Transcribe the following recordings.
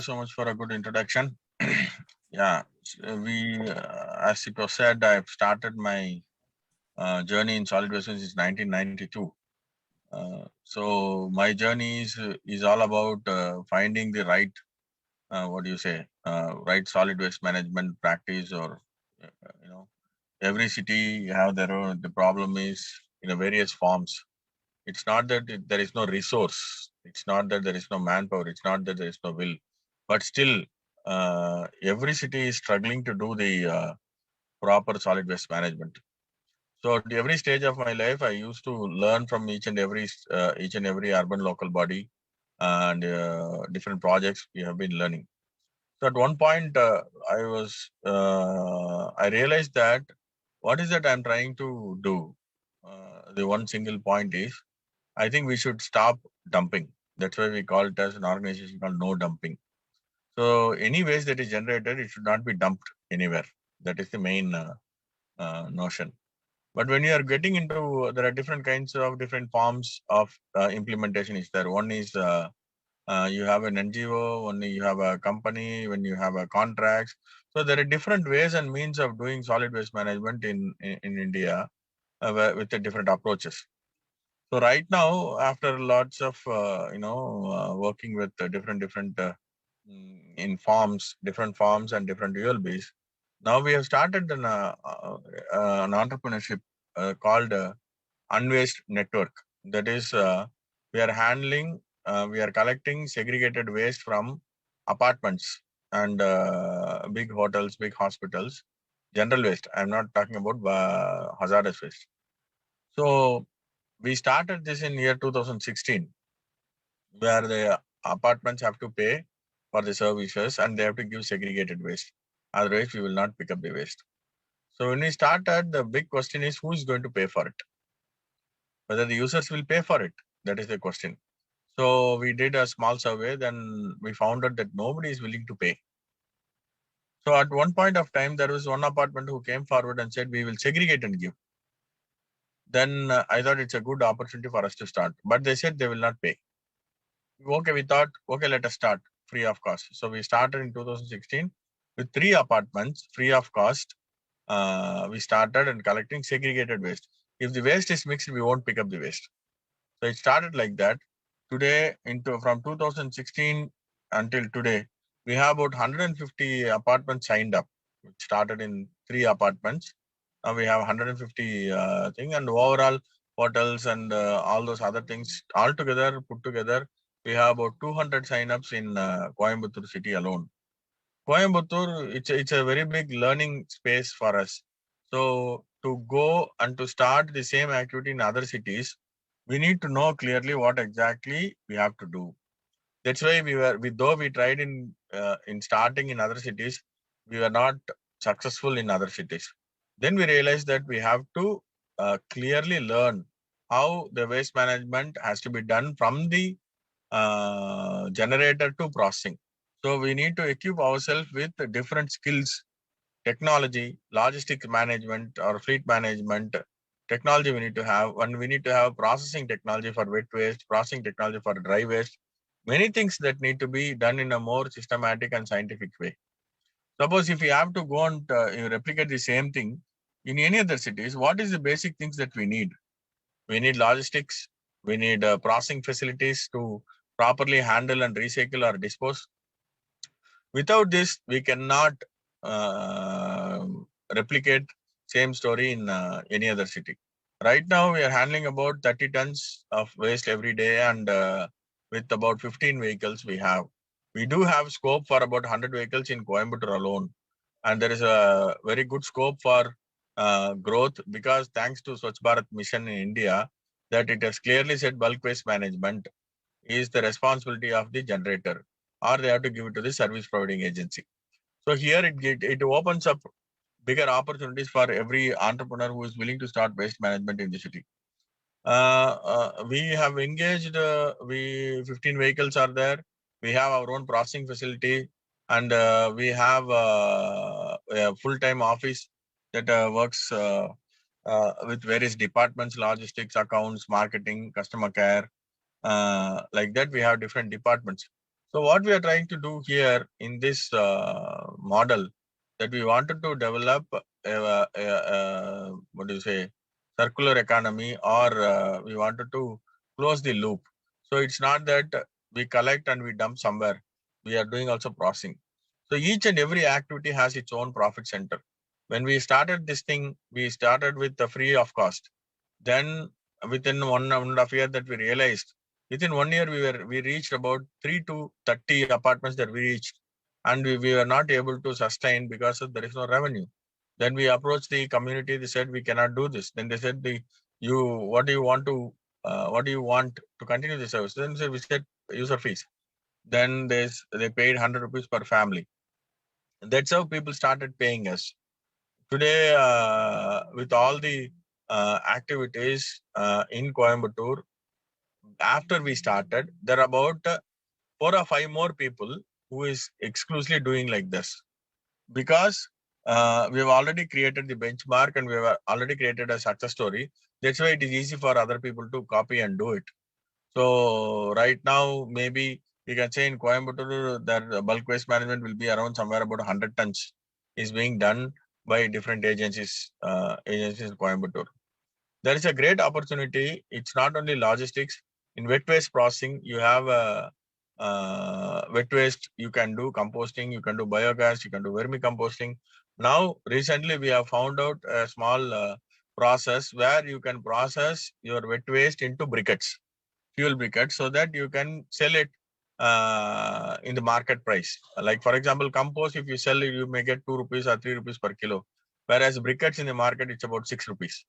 you so much for a good introduction. Yeah, as it was said, I've started my journey in solid waste since 1992. So my journey is all about finding the right, what do you say, right solid waste management practice, or you know, every city have their own. The problem is in a various forms. It's not that there is no resource. It's not that there is no manpower. It's not that there is no will. But still, every city is struggling to do the proper solid waste management. So at every stage of my life, I used to learn from each and every urban local body and different projects we have been learning. So at one point, I realized that what is that I'm trying to do. The one single point is I think we should stop dumping. That's why we call it as an organization called no dumping. So any waste that is generated, it should not be dumped anywhere. That is the main notion. But when you are getting into, there are different kinds of different forms of implementation. Is there? One is you have an NGO, one you have a company, when you have a contracts. So there are different ways and means of doing solid waste management in India with the different approaches. So right now, after lots of working with different in farms, different farms and different ULBs, now we have started an entrepreneurship called Unwaste Network. That is, we are handling, we are collecting segregated waste from apartments and big hotels, big hospitals, general waste. I'm not talking about hazardous waste. So we started this in year 2016, where the apartments have to pay for the services and they have to give segregated waste. Otherwise, we will not pick up the waste. So when we started, the big question is who is going to pay for it? Whether the users will pay for it. That is the question. So we did a small survey, then we found out that nobody is willing to pay. So at one point of time, there was one apartment who came forward and said, we will segregate and give. Then I thought it's a good opportunity for us to start. But they said they will not pay. Okay, we thought, okay, let us start free of cost. So we started in 2016 with 3 apartments free of cost. We started and collecting segregated waste. If the waste is mixed, we won't pick up the waste. So it started like that. Today, from 2016 until today, we have about 150 apartments signed up. We started in 3 apartments. Now we have 150 thing, and overall hotels and all those other things all together put together, we have about 200 sign-ups in Coimbatore city alone. Coimbatore, it's a very big learning space for us. So to go and to start the same activity in other cities, we need to know clearly what exactly we have to do. That's why though we tried in starting in other cities, we were not successful in other cities. Then we realized that we have to clearly learn how the waste management has to be done from the generator to processing. So we need to equip ourselves with different skills, technology, logistics management or fleet management technology we need to have, and we need to have processing technology for wet waste, processing technology for dry waste, many things that need to be done in a more systematic and scientific way. Suppose if we have to go and replicate the same thing in any other cities, what is the basic things that we need? We need logistics, we need processing facilities to properly handle and recycle or dispose. Without this, we cannot uh, replicate same story in any other city. Right now, we are handling about 30 tons of waste every day, and with about 15 vehicles we have. We do have scope for about 100 vehicles in Coimbatore alone, and there is a very good scope for growth because thanks to Swachh Bharat mission in India, that it has clearly said bulk waste management is the responsibility of the generator, or they have to give it to the service providing agency. So here it opens up bigger opportunities for every entrepreneur who is willing to start waste management in the city. We have engaged, 15 vehicles are there. We have our own processing facility, and we have a full-time office that works with various departments, logistics, accounts, marketing, customer care. Like that, we have different departments. So what we are trying to do here in this model, that we wanted to develop what do you say, circular economy, or we wanted to close the loop. So it's not that we collect and we dump somewhere. We are doing also processing. So each and every activity has its own profit center. When we started this thing, we started with the free of cost. Then within 1.5 year that we realized, within 1 year we reached about 3 to 30 apartments that we reached, and we were not able to sustain because there is no revenue. Then we approached the community. They said we cannot do this. Then they said, you what do you want to continue the service? Then we said user fees. Then they paid 100 rupees per family. That's how people started paying us. Today, with all the activities in Coimbatore, after we started, there are about 4 or 5 more people who is exclusively doing like this, because we have already created the benchmark and we have already created a success story. That's why it is easy for other people to copy and do it. So right now, maybe we can say in Coimbatore that bulk waste management will be around somewhere about 100 tons is being done by different agencies in Coimbatore. There is a great opportunity. It's not only logistics. In wet waste processing, you have wet waste, you can do composting, you can do biogas, you can do vermicomposting. Now, recently, we have found out a small process where you can process your wet waste into briquettes, fuel briquettes, so that you can sell it in the market price. Like, for example, compost, if you sell it, you may get 2 rupees or 3 rupees per kilo, whereas briquettes in the market, it's about 6 rupees.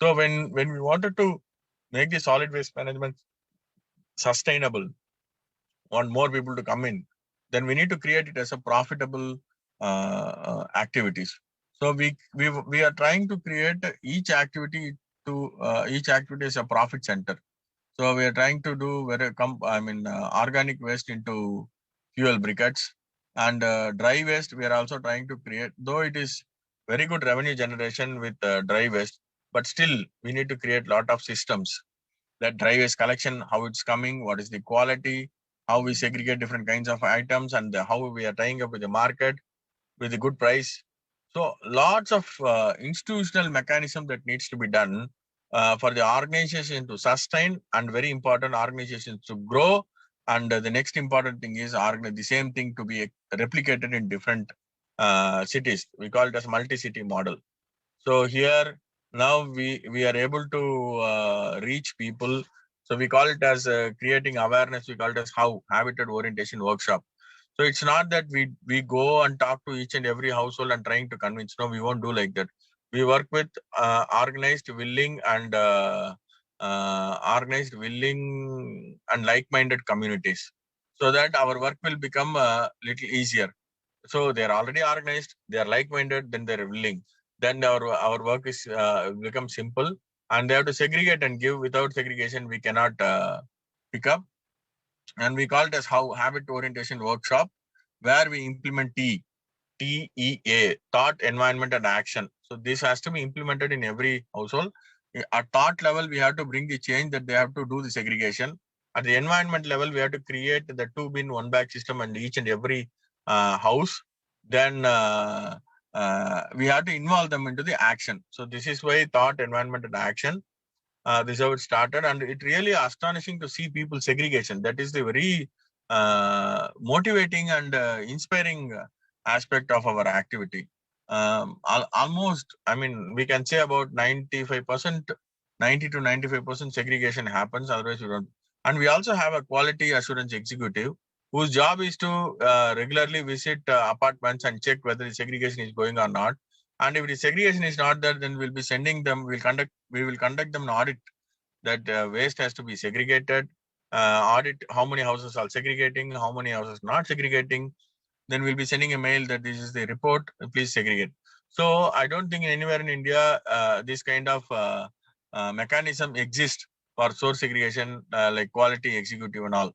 So when we wanted to make the solid waste management sustainable, want more people to come in, then we need to create it as a profitable activities. So we are trying to create each activity as a profit center. So we are trying to do organic waste into fuel briquettes, and dry waste we are also trying to create. Though it is very good revenue generation with dry waste, but still we need to create lot of systems, that dry waste collection, how it's coming, what is the quality, how we segregate different kinds of items, and how we are tying up with the market with a good price. So lots of institutional mechanism that needs to be done for the organization to sustain, and very important, organizations to grow. And the next important thing is the same thing to be replicated in different cities. We call it as multi-city model. So here now we are able to reach people. So we call it as creating awareness. We call it as how habitat orientation workshop. So it's not that we go and talk to each and every household and trying to convince. No, we won't do like that. We work with organized, willing, and like-minded communities, so that our work will become a little easier. So they are already organized, they are like-minded, then they are willing. Then our work is become simple, and they have to segregate and give. Without segregation, we cannot pick up. And we call it as how habit orientation workshop, where we implement TEA, thought, environment, and action. So this has to be implemented in every household. At thought level, we have to bring the change that they have to do the segregation. At the environment level, we have to create the 2 bin 1 bag system in each and every house. Then we have to involve them into the action. So this is why thought, environment, and action. This is how it started, and it really astonishing to see people segregation. That is the very motivating and inspiring aspect of our activity. Almost, we can say about 95%, 90 to 95% segregation happens. Otherwise, we don't. And we also have a quality assurance executive whose job is to regularly visit apartments and check whether the segregation is going or not. And if the segregation is not there, then we'll be sending them. We will conduct them an audit, that waste has to be segregated. Audit how many houses are segregating, how many houses not segregating. Then we'll be sending a mail that this is the report, please segregate. So I don't think anywhere in India this kind of mechanism exists for source segregation, like quality executive and all.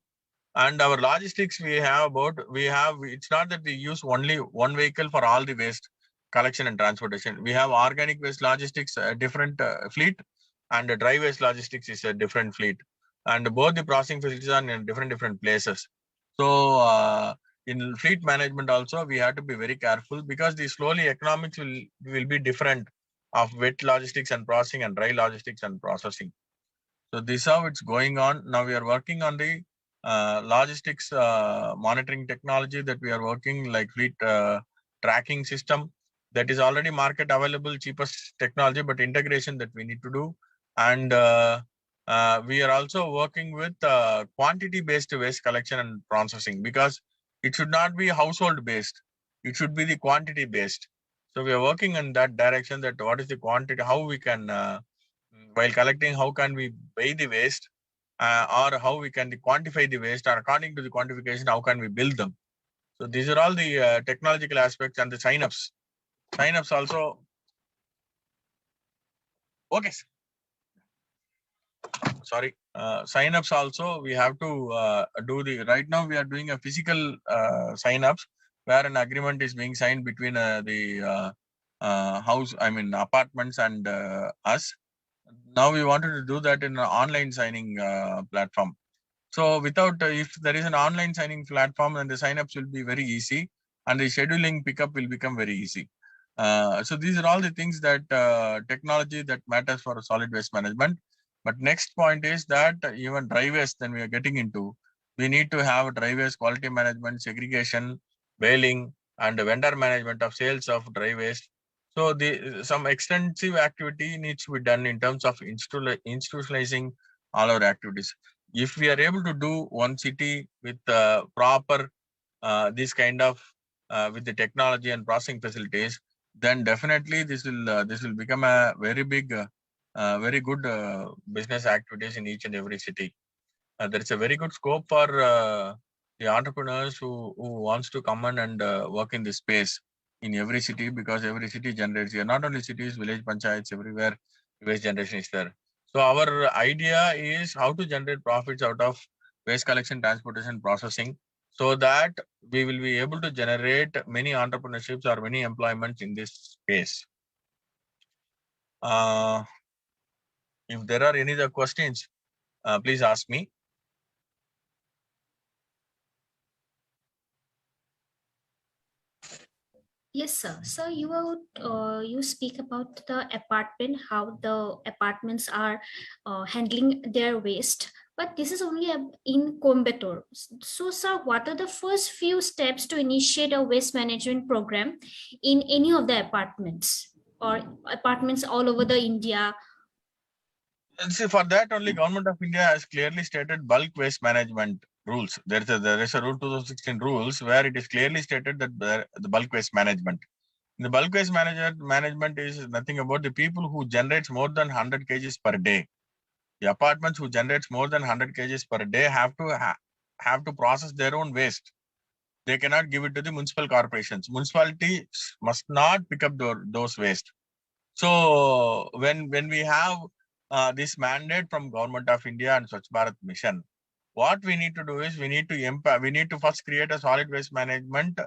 And our logistics, it's not that we use only one vehicle for all the waste collection and transportation. We have organic waste logistics, a different fleet, and the dry waste logistics is a different fleet. And both the processing facilities are in different places. So in fleet management also, we have to be very careful because the slowly economics will be different of wet logistics and processing and dry logistics and processing. So this is how it's going on. Now we are working on the logistics monitoring technology that we are working like fleet tracking system that is already market available, cheapest technology, but integration that we need to do. And we are also working with quantity based waste collection and processing because it should not be household based. It should be the quantity based. So we are working in that direction that what is the quantity, how we can while collecting, how can we weigh the waste or how we can quantify the waste, or according to the quantification, how can we build them. So these are all the technological aspects and the signups. Signups also. Okay. Sorry. Signups also, we have to do the, right now we are doing a physical signups where an agreement is being signed between apartments and us. Now we wanted to do that in an online signing platform. So without, if there is an online signing platform, then the signups will be very easy and the scheduling pickup will become very easy. So these are all the things that technology that matters for solid waste management. But next point is that even dry waste, then we are getting into, we need to have dry waste quality management, segregation, baling, and vendor management of sales of dry waste. So some extensive activity needs to be done in terms of institutionalizing all our activities. If we are able to do one city with proper this kind of with the technology and processing facilities, then definitely this will become a very big, very good business activities in each and every city. There is a very good scope for the entrepreneurs who wants to come in and work in this space in every city, because every city generates here. Not only cities, village panchayats, everywhere waste generation is there. So our idea is how to generate profits out of waste collection, transportation, processing, so that we will be able to generate many entrepreneurships or many employments in this space. If there are any other questions, please ask me. Yes, sir. So you speak about the apartment, how the apartments are handling their waste, but this is only in Coimbatore. So, sir, what are the first few steps to initiate a waste management program in any of the apartments or apartments all over the India? See, for that only Government of India has clearly stated bulk waste management rules. There is a rule 2016 rules where it is clearly stated that the bulk waste management. The bulk waste management is nothing about the people who generates more than 100 kgs per day. The apartments who generates more than 100 kgs per day have to process their own waste. They cannot give it to the municipal corporations. Municipalities must not pick up those waste. So when we have this mandate from Government of India and Swachh Bharat Mission, what we need to do is we need to first create a solid waste management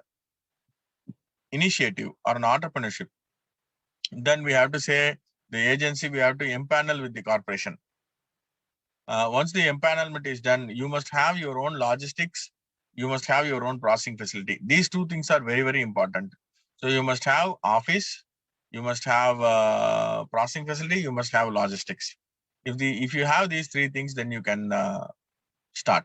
initiative or an entrepreneurship. Then we have to say the agency, we have to empanel with the corporation. Once the empanelment is done, you must have your own logistics, you must have your own processing facility. These two things are very, very important. So you must have office, you must have processing facility, you must have logistics. If you have these three things, then you can start.